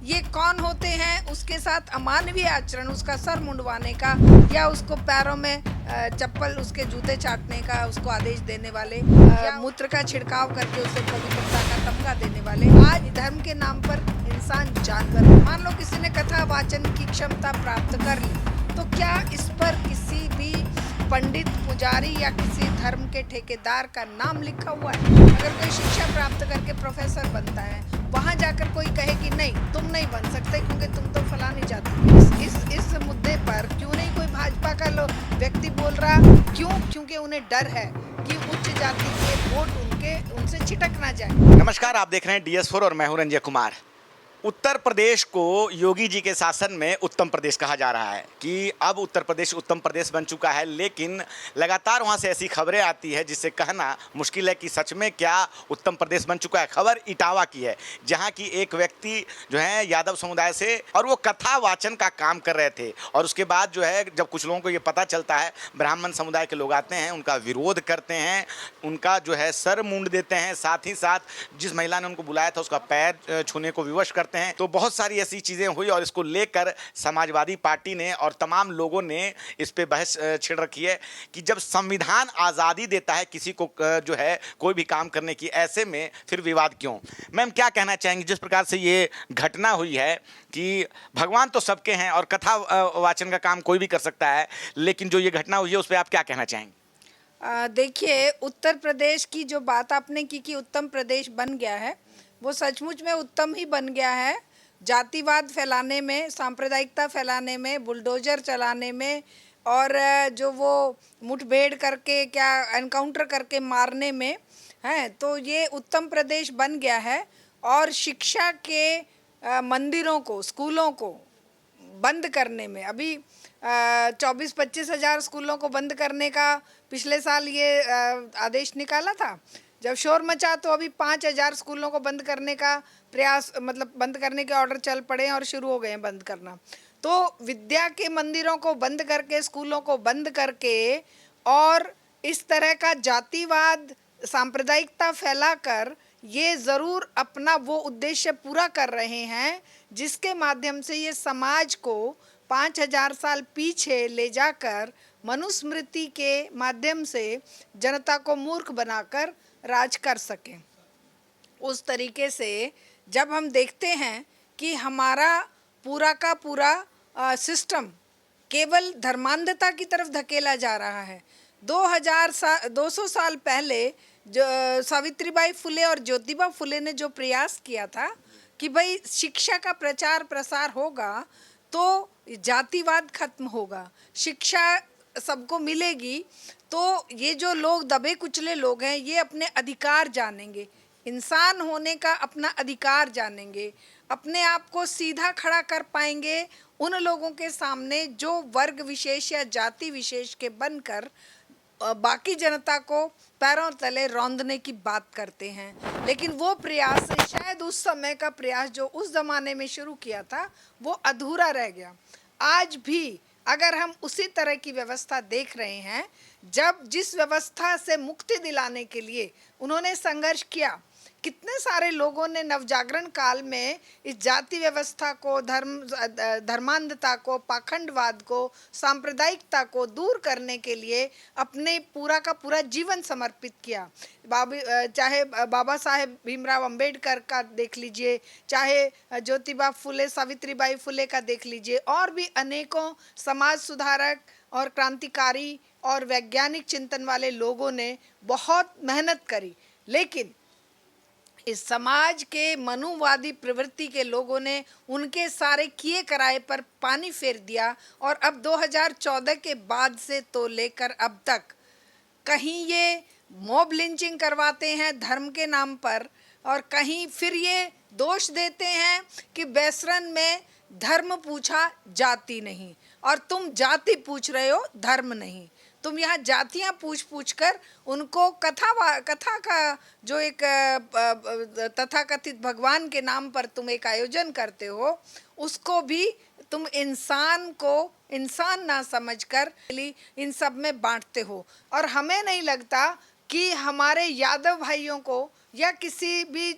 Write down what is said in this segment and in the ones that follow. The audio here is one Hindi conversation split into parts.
ये कौन होते हैं, उसके साथ अमानवीय आचरण, उसका सर मुंडवाने का या उसको पैरों में चप्पल, उसके जूते चाटने का उसको आदेश देने वाले, या मूत्र का छिड़काव करके उसे पवित्रता का तमगा देने वाले। आज धर्म के नाम पर इंसान जानवर है। मान लो किसी ने कथा वाचन की क्षमता प्राप्त कर ली, तो क्या इस पर किसी भी पंडित, पुजारी या किसी धर्म के ठेकेदार का नाम लिखा हुआ है? अगर कोई शिक्षा प्राप्त करके प्रोफेसर बनता है, वहां जाकर कोई कहे कि नहीं, तुम नहीं बन सकते क्योंकि तुम तो फलानी जाति के। इस मुद्दे पर क्यों नहीं कोई भाजपा का व्यक्ति बोल रहा? क्यों? क्योंकि उन्हें डर है कि उच्च जाति के वोट उनसे छिटक ना जाए। नमस्कार, आप देख रहे हैं DS4 और मैं हूं रंजय कुमार। उत्तर प्रदेश को योगी जी के शासन में उत्तम प्रदेश कहा जा रहा है कि अब उत्तर प्रदेश उत्तम प्रदेश बन चुका है, लेकिन लगातार वहां से ऐसी खबरें आती है जिससे कहना मुश्किल है कि सच में क्या उत्तम प्रदेश बन चुका है। खबर इटावा की है, जहां की एक व्यक्ति जो है यादव समुदाय से, और वो कथा वाचन का काम कर रहे थे, और उसके बाद जो है जब कुछ लोगों को ये पता चलता है, ब्राह्मण समुदाय के लोग आते हैं, उनका विरोध करते हैं, उनका जो है सर मूंड देते हैं, साथ ही साथ जिस महिला ने उनको बुलाया था उसका पैर छूने को विवश करते हैं। तो बहुत सारी ऐसी चीजें हुई और इसको लेकर समाजवादी पार्टी ने और तमाम लोगों ने इस पे बहस छेड़ रखी है कि जब संविधान आजादी देता है किसी को जो है कोई भी काम करने की, ऐसे में फिर विवाद क्यों? मैम, क्या कहना चाहेंगे जिस प्रकार से ये घटना हुई है कि भगवान तो सबके हैं और कथा वाचन का काम कोई भी कर सकता है, लेकिन जो ये घटना हुई है उस पर आप क्या कहना चाहेंगे? देखिए, उत्तर प्रदेश की जो बात आपने की कि उत्तम प्रदेश बन गया है, वो सचमुच में उत्तम ही बन गया है। जातिवाद फैलाने में, सांप्रदायिकता फैलाने में, बुलडोजर चलाने में, और जो वो मुठभेड़ करके, क्या एनकाउंटर करके मारने में है, तो ये उत्तम प्रदेश बन गया है। और शिक्षा के मंदिरों को, स्कूलों को बंद करने में, अभी 24-25 हज़ार स्कूलों को बंद करने का पिछले साल ये आदेश निकाला था। जब शोर मचा तो अभी 5,000 स्कूलों को बंद करने का प्रयास, मतलब बंद करने के ऑर्डर चल पड़े और शुरू हो गए हैं बंद करना। तो विद्या के मंदिरों को बंद करके, स्कूलों को बंद करके, और इस तरह का जातिवाद, सांप्रदायिकता फैलाकर ये ज़रूर अपना वो उद्देश्य पूरा कर रहे हैं जिसके माध्यम से ये समाज को 5,000 साल पीछे ले जाकर मनुस्मृति के माध्यम से जनता को मूर्ख बनाकर राज कर सकें। उस तरीके से जब हम देखते हैं कि हमारा पूरा का पूरा सिस्टम केवल धर्मांधता की तरफ धकेला जा रहा है। 200 साल पहले जो सावित्रीबाई फुले और ज्योतिबा फुले ने जो प्रयास किया था कि भाई शिक्षा का प्रचार प्रसार होगा तो जातिवाद खत्म होगा, शिक्षा सबको मिलेगी, तो ये जो लोग दबे कुचले लोग हैं ये अपने अधिकार जानेंगे, इंसान होने का अपना अधिकार जानेंगे, अपने आप को सीधा खड़ा कर पाएंगे उन लोगों के सामने जो वर्ग विशेष या जाति विशेष के बनकर बाकी जनता को पैरों तले रौंदने की बात करते हैं। लेकिन वो प्रयास, शायद उस समय का प्रयास जो उस ज़माने में शुरू किया था, वो अधूरा रह गया। आज भी अगर हम उसी तरह की व्यवस्था देख रहे हैं, जब जिस व्यवस्था से मुक्ति दिलाने के लिए उन्होंने संघर्ष किया, कितने सारे लोगों ने नवजागरण काल में इस जाति व्यवस्था को, धर्मांधता को, पाखंडवाद को, सांप्रदायिकता को दूर करने के लिए अपने पूरा का पूरा जीवन समर्पित किया। चाहे बाबा साहेब भीमराव अंबेडकर का देख लीजिए, चाहे ज्योतिबा फुले, सावित्रीबाई फुले का देख लीजिए, और भी अनेकों समाज सुधारक और क्रांतिकारी और वैज्ञानिक चिंतन वाले लोगों ने बहुत मेहनत करी। लेकिन इस समाज के मनुवादी प्रवृत्ति के लोगों ने उनके सारे किए कराए पर पानी फेर दिया, और अब 2014 के बाद से तो लेकर अब तक कहीं ये मॉब लिंचिंग करवाते हैं धर्म के नाम पर, और कहीं फिर ये दोष देते हैं कि बेसरन में धर्म पूछा, जाति नहीं, और तुम जाति पूछ रहे हो, धर्म नहीं। तुम यहाँ जातियाँ पूछ कर उनको कथा का जो एक तथाकथित भगवान के नाम पर तुम एक आयोजन करते हो, उसको भी तुम इंसान को इंसान ना समझकर इन सब में बांटते हो। और हमें नहीं लगता कि हमारे यादव भाइयों को या किसी भी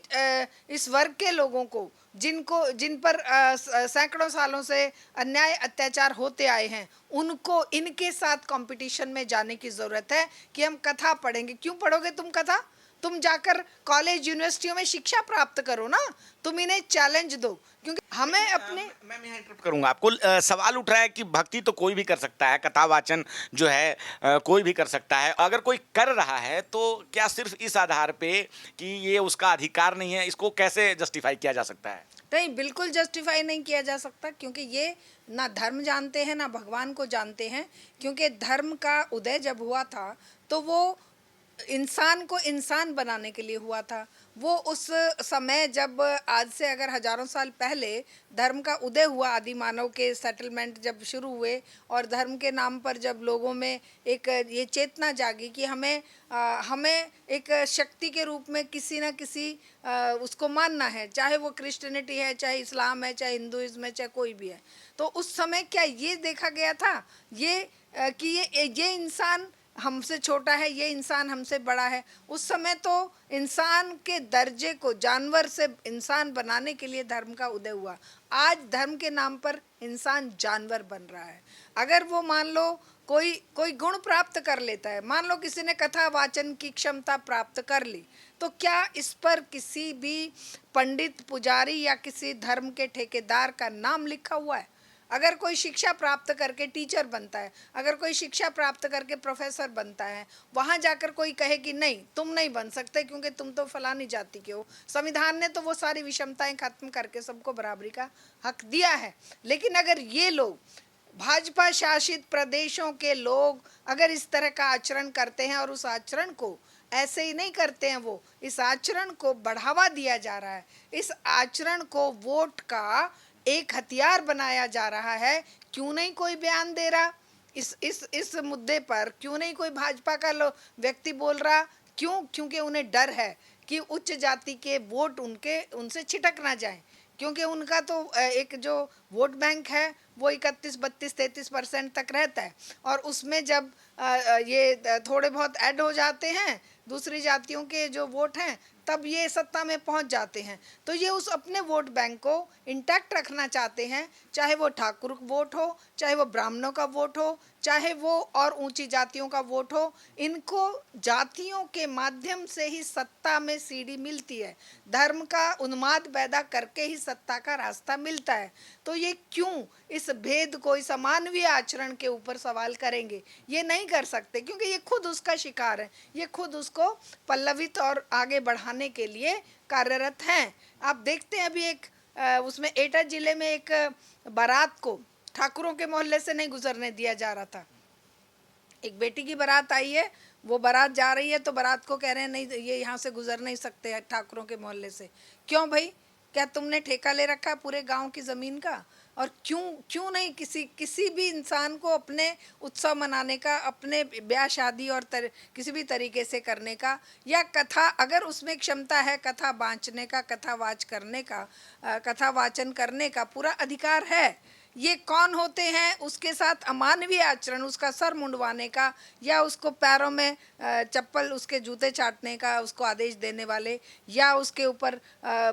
इस वर्ग के लोगों को जिन पर सैकड़ों सालों से अन्याय अत्याचार होते आए हैं, उनको इनके साथ कंपटीशन में जाने की ज़रूरत है कि हम कथा पढ़ेंगे। क्यों पढ़ोगे तुम कथा? तुम जाकर कॉलेज यूनिवर्सिटियों में शिक्षा प्राप्त करो ना, तुम इन्हें चैलेंज दो। क्योंकि हमें अपने मैं यहाँ इंटरप्ट करूंगा आपको। सवाल उठ रहा है कि भक्ति तो कोई भी कर सकता है, कथा वाचन जो है कोई भी कर सकता है। अगर कोई कर रहा है तो क्या सिर्फ इस आधार पे कि ये उसका अधिकार नहीं है, इसको कैसे जस्टिफाई किया जा सकता है? नहीं, बिल्कुल जस्टिफाई नहीं किया जा सकता, क्योंकि ये ना धर्म जानते हैं ना भगवान को जानते हैं। क्योंकि धर्म का उदय जब हुआ था तो वो इंसान को इंसान बनाने के लिए हुआ था। वो उस समय जब आज से अगर हजारों साल पहले धर्म का उदय हुआ, आदि मानव के सेटलमेंट जब शुरू हुए और धर्म के नाम पर जब लोगों में एक ये चेतना जागी कि हमें एक शक्ति के रूप में किसी न किसी उसको मानना है, चाहे वो क्रिश्चियनिटी है, चाहे इस्लाम है, चाहे हिंदुइज्म है, चाहे कोई भी है। तो उस समय क्या ये देखा गया था कि ये इंसान हमसे छोटा है, ये इंसान हमसे बड़ा है? उस समय तो इंसान के दर्जे को जानवर से इंसान बनाने के लिए धर्म का उदय हुआ। आज धर्म के नाम पर इंसान जानवर बन रहा है। अगर वो मान लो कोई गुण प्राप्त कर लेता है, मान लो किसी ने कथा वाचन की क्षमता प्राप्त कर ली, तो क्या इस पर किसी भी पंडित पुजारी या किसी धर्म के ठेकेदार का नाम लिखा हुआ है? अगर कोई शिक्षा प्राप्त करके टीचर बनता है, अगर कोई शिक्षा प्राप्त करके प्रोफेसर बनता है, वहाँ जाकर कोई कहे कि नहीं तुम नहीं बन सकते क्योंकि तुम तो फलानी जाति के हो, संविधान ने तो वो सारी विषमताएं खत्म करके सबको बराबरी का हक दिया है। लेकिन अगर ये लोग, भाजपा शासित प्रदेशों के लोग अगर इस तरह का आचरण करते हैं और उस आचरण को ऐसे ही नहीं करते हैं, वो इस आचरण को बढ़ावा दिया जा रहा है, इस आचरण को वोट का एक हथियार बनाया जा रहा है, क्यों नहीं कोई बयान दे रहा इस मुद्दे पर? क्यों नहीं कोई भाजपा का व्यक्ति बोल रहा? क्यों? क्योंकि उन्हें डर है कि उच्च जाति के वोट उनसे छिटक ना जाएं। क्योंकि उनका तो एक जो वोट बैंक है वो 31, 32, 33% तक रहता है, और उसमें जब ये थोड़े बहुत ऐड हो जाते हैं दूसरी जातियों के जो वोट हैं, तब ये सत्ता में पहुंच जाते हैं। तो ये उस अपने वोट बैंक को इंटैक्ट रखना चाहते हैं, चाहे वो ठाकुर वोट हो, चाहे वो ब्राह्मणों का वोट हो, चाहे वो और ऊंची जातियों का वोट हो। इनको जातियों के माध्यम से ही सत्ता में सीढ़ी मिलती है, धर्म का उन्माद पैदा करके ही सत्ता का रास्ता मिलता है। तो ये क्यों इस भेद को, इस अमानवीय आचरण के ऊपर सवाल करेंगे? ये नहीं कर सकते, क्योंकि ये खुद उसका शिकार है, ये खुद उसको पल्लवित और आगे बढ़ाने के लिए कार्यरत हैं। आप देखते हैं अभी एक उसमें एटा जिले में एक बारात को ठाकुरों के मोहल्ले से नहीं गुजरने दिया जा रहा था। एक बेटी की बारात आई है, वो बारात जा रही है तो बारात को कह रहे हैं नहीं ये यहाँ से गुजर नहीं सकते हैं ठाकुरों के मोहल्ले से। क्यों भाई? क्या तुमने ठेका ले रखा है पूरे गांव की ज़मीन का? और क्यों नहीं किसी भी इंसान को अपने उत्सव मनाने का, अपने ब्याह शादी और किसी भी तरीके से करने का, या कथा अगर उसमें क्षमता है कथा बाँचने का, कथा वाचन करने का पूरा अधिकार है। ये कौन होते हैं उसके साथ अमानवीय आचरण, उसका सर मुंडवाने का या उसको पैरों में चप्पल, उसके जूते चाटने का उसको आदेश देने वाले, या उसके ऊपर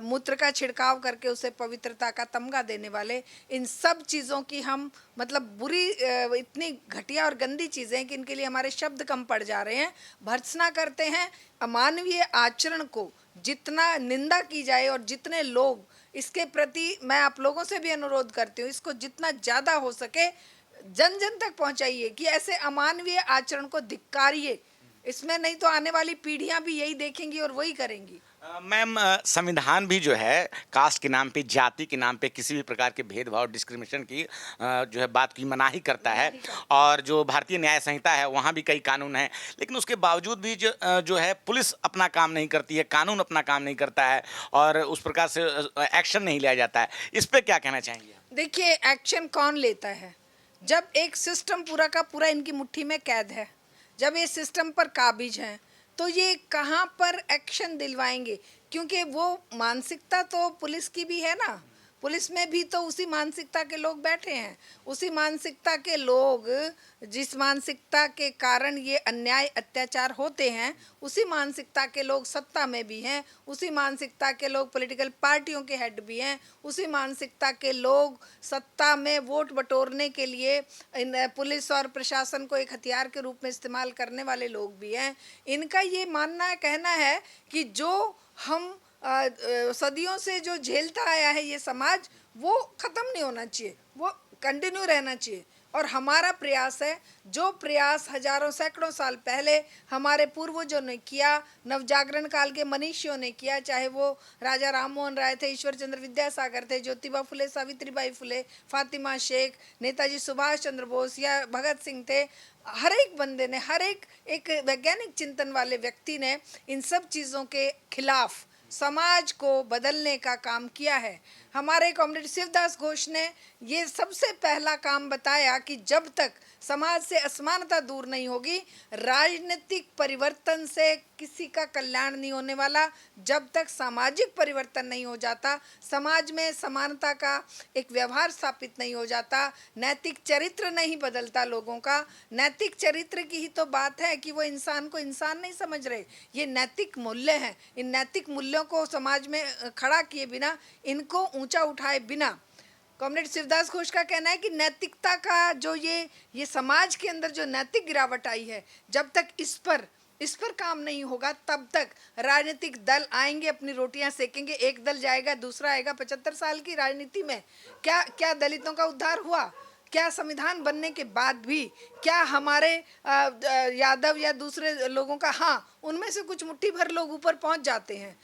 मूत्र का छिड़काव करके उसे पवित्रता का तमगा देने वाले? इन सब चीज़ों की हम मतलब बुरी इतनी घटिया और गंदी चीज़ें कि इनके लिए हमारे शब्द कम पड़ जा रहे हैं। भर्त्सना करते हैं अमानवीय आचरण को, जितना निंदा की जाए और जितने लोग इसके प्रति, मैं आप लोगों से भी अनुरोध करती हूँ, इसको जितना ज़्यादा हो सके जन जन तक पहुँचाइए कि ऐसे अमानवीय आचरण को धिक्कारिए। इसमें नहीं तो आने वाली पीढ़ियाँ भी यही देखेंगी और वही करेंगी। मैम, संविधान भी जो है कास्ट के नाम पे, जाति के नाम पे किसी भी प्रकार के भेदभाव, डिस्क्रिमिनेशन की जो है बात की मनाही करता है, और जो भारतीय न्याय संहिता है वहाँ भी कई कानून हैं, लेकिन उसके बावजूद भी जो है पुलिस अपना काम नहीं करती है, कानून अपना काम नहीं करता है और उस प्रकार से एक्शन नहीं लिया जाता है। इस पर क्या कहना चाहेंगे? देखिए, एक्शन कौन लेता है? जब एक सिस्टम पूरा का पूरा इनकी मुट्ठी में कैद है, जब ये सिस्टम पर काबिज हैं, तो ये कहाँ पर एक्शन दिलवाएंगे? क्योंकि वो मानसिकता तो पुलिस की भी है ना, पुलिस में भी तो उसी मानसिकता के लोग बैठे हैं, उसी मानसिकता के लोग, जिस मानसिकता के कारण ये अन्याय अत्याचार होते हैं, उसी मानसिकता के लोग सत्ता में भी हैं, उसी मानसिकता के लोग पॉलिटिकल पार्टियों के हेड भी हैं, उसी मानसिकता के लोग सत्ता में वोट बटोरने के लिए पुलिस और प्रशासन को एक हथियार के रूप में इस्तेमाल करने वाले लोग भी हैं। इनका ये मानना कहना है कि जो हम सदियों से जो झेलता आया है ये समाज, वो ख़त्म नहीं होना चाहिए, वो कंटिन्यू रहना चाहिए। और हमारा प्रयास है, जो प्रयास हजारों सैकड़ों साल पहले हमारे पूर्वजों ने किया, नवजागरण काल के मनीषियों ने किया, चाहे वो राजा राम मोहन राय थे, ईश्वर चंद्र विद्यासागर थे, ज्योतिबा फुले, सावित्रीबाई फुले, फातिमा शेख, नेताजी सुभाष चंद्र बोस या भगत सिंह थे। हर एक बंदे ने, हर एक वैज्ञानिक चिंतन वाले व्यक्ति ने इन सब चीज़ों के खिलाफ समाज को बदलने का काम किया है। हमारे कॉमरेड शिवदास घोष ने ये सबसे पहला काम बताया कि जब तक समाज से असमानता दूर नहीं होगी, राजनीतिक परिवर्तन से किसी का कल्याण नहीं होने वाला। जब तक सामाजिक परिवर्तन नहीं हो जाता, समाज में समानता का एक व्यवहार स्थापित नहीं हो जाता, नैतिक चरित्र नहीं बदलता लोगों का। नैतिक चरित्र की ही तो बात है कि वो इंसान को इंसान नहीं समझ रहे। ये नैतिक मूल्य हैं, इन नैतिक मूल्यों को समाज में खड़ा किए बिना, इनको ऊंचा उठाए बिना, कॉमरेड शिवदास घोष का कहना है कि नैतिकता का जो ये समाज के अंदर जो नैतिक गिरावट आई है, जब तक इस पर काम नहीं होगा, तब तक राजनीतिक दल आएंगे, अपनी रोटियां सेकेंगे, एक दल जाएगा, दूसरा आएगा। 75 साल की राजनीति में क्या दलितों का उद्धार हुआ? क्या संविधान बनने के बाद भी क्या हमारे यादव या दूसरे लोगों का, हाँ, उनमें से कुछ मुट्ठी भर लोग ऊपर पहुंच जाते हैं,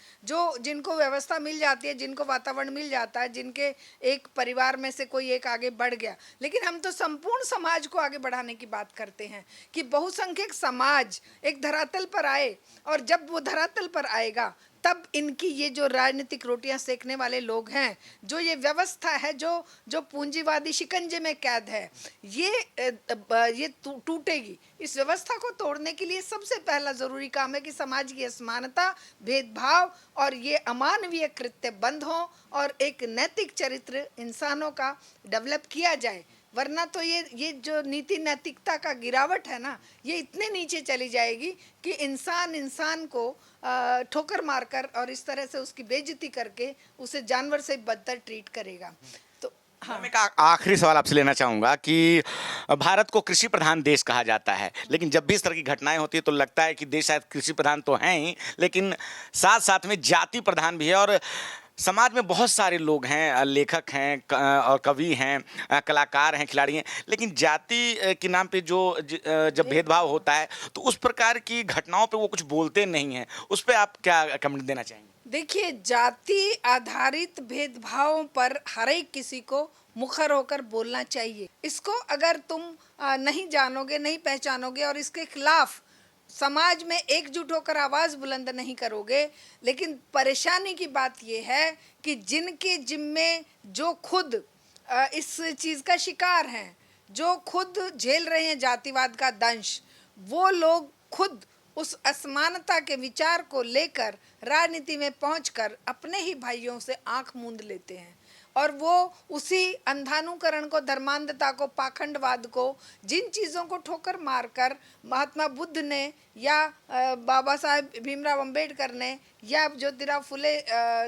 जिनको व्यवस्था मिल जाती है, जिनको वातावरण मिल जाता है, जिनके एक परिवार में से कोई एक आगे बढ़ गया। लेकिन हम तो संपूर्ण समाज को आगे बढ़ाने की बात करते हैं कि बहुसंख्यक समाज एक धरातल पर आए, और जब वो धरातल पर आएगा तब इनकी ये जो राजनीतिक रोटियां सेकने वाले लोग हैं, जो ये व्यवस्था है, जो पूंजीवादी शिकंजे में कैद है, ये टूटेगी। इस व्यवस्था को तोड़ने के लिए सबसे पहला ज़रूरी काम है कि समाज की असमानता, भेदभाव और ये अमानवीय कृत्य बंद हों और एक नैतिक चरित्र इंसानों का डेवलप किया जाए। वरना तो ये जो नीति नैतिकता का गिरावट है ना, ये इतने नीचे चली जाएगी कि इंसान को ठोकर मारकर और इस तरह से उसकी बेइज्जती करके उसे जानवर से बदतर ट्रीट करेगा। तो हाँ, मैं एक आखिरी सवाल आपसे लेना चाहूँगा कि भारत को कृषि प्रधान देश कहा जाता है, लेकिन जब भी इस तरह की घटनाएं होती है तो लगता है कि देश शायद कृषि प्रधान तो हैं ही, लेकिन साथ साथ में जाति प्रधान भी है। और समाज में बहुत सारे लोग हैं, लेखक हैं और कवि हैं, कलाकार हैं, खिलाड़ी हैं, लेकिन जाति के नाम पे जब भेदभाव होता है तो उस प्रकार की घटनाओं पे वो कुछ बोलते नहीं हैं। उस पर आप क्या कमेंट देना चाहेंगे? देखिए, जाति आधारित भेदभाव पर हर एक किसी को मुखर होकर बोलना चाहिए। इसको अगर तुम नहीं जानोगे, नहीं पहचानोगे और इसके खिलाफ समाज में एकजुट होकर आवाज़ बुलंद नहीं करोगे, लेकिन परेशानी की बात यह है कि जिनके जिम्मे जो खुद इस चीज़ का शिकार हैं, जो खुद झेल रहे हैं जातिवाद का दंश, वो लोग खुद उस असमानता के विचार को लेकर राजनीति में पहुंचकर अपने ही भाइयों से आंख मूंद लेते हैं, और वो उसी अंधानुकरण को, धर्मांधता को, पाखंडवाद को, जिन चीज़ों को ठोकर मारकर महात्मा बुद्ध ने या बाबा साहेब भीमराव अंबेडकर ने या ज्योतिराव फुले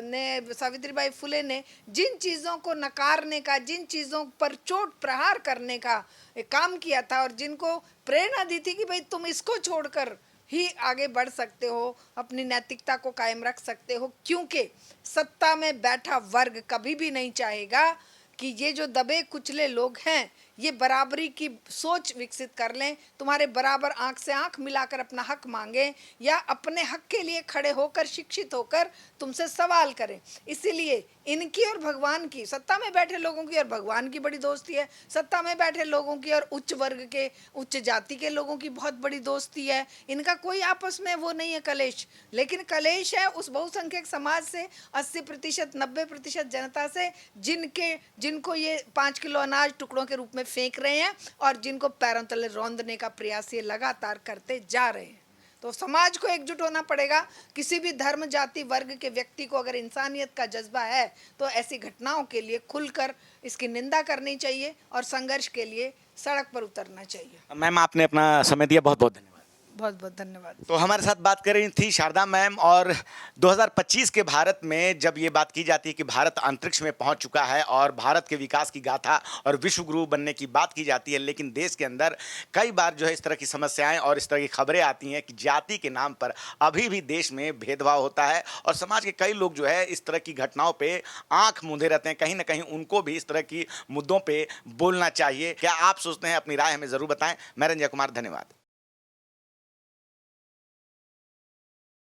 ने, सावित्रीबाई फुले ने जिन चीज़ों को नकारने का, जिन चीज़ों पर चोट प्रहार करने का काम किया था, और जिनको प्रेरणा दी थी कि भाई तुम इसको छोड़कर ही आगे बढ़ सकते हो, अपनी नैतिकता को कायम रख सकते हो, क्योंकि सत्ता में बैठा वर्ग कभी भी नहीं चाहेगा कि ये जो दबे कुचले लोग हैं ये बराबरी की सोच विकसित कर लें, तुम्हारे बराबर आंख से आंख मिलाकर अपना हक मांगें या अपने हक के लिए खड़े होकर, शिक्षित होकर तुमसे सवाल करें। इसीलिए इनकी और भगवान की, सत्ता में बैठे लोगों की और भगवान की बड़ी दोस्ती है, सत्ता में बैठे लोगों की और उच्च वर्ग के, उच्च जाति के लोगों की बहुत बड़ी दोस्ती है। इनका कोई आपस में वो नहीं है कलेश, लेकिन कलेश है उस बहुसंख्यक समाज से, 80%, 90% जनता से, जिनको ये 5 किलो अनाज टुकड़ों के रूप में फेंक रहे हैं और जिनको पैरों तले रौंदने का प्रयास ये लगातार करते जा रहे हैं। तो समाज को एकजुट होना पड़ेगा। किसी भी धर्म, जाति, वर्ग के व्यक्ति को अगर इंसानियत का जज्बा है तो ऐसी घटनाओं के लिए खुलकर इसकी निंदा करनी चाहिए और संघर्ष के लिए सड़क पर उतरना चाहिए। मैम, आपने अपना समय दिया, बहुत बहुत धन्यवाद। बहुत बहुत धन्यवाद। तो हमारे साथ बात कर रही थी शारदा मैम। और 2025 के भारत में जब ये बात की जाती है कि भारत अंतरिक्ष में पहुंच चुका है और भारत के विकास की गाथा और विश्व गुरु बनने की बात की जाती है, लेकिन देश के अंदर कई बार जो है इस तरह की समस्याएं और इस तरह की खबरें आती हैं कि जाति के नाम पर अभी भी देश में भेदभाव होता है और समाज के कई लोग जो है इस तरह की घटनाओं पर आंख मूंदे रहते हैं। कहीं ना कहीं उनको भी इस तरह की मुद्दों पर बोलना चाहिए। क्या आप सोचते हैं? अपनी राय हमें ज़रूर बताएं। मैं रंजय कुमार, धन्यवाद।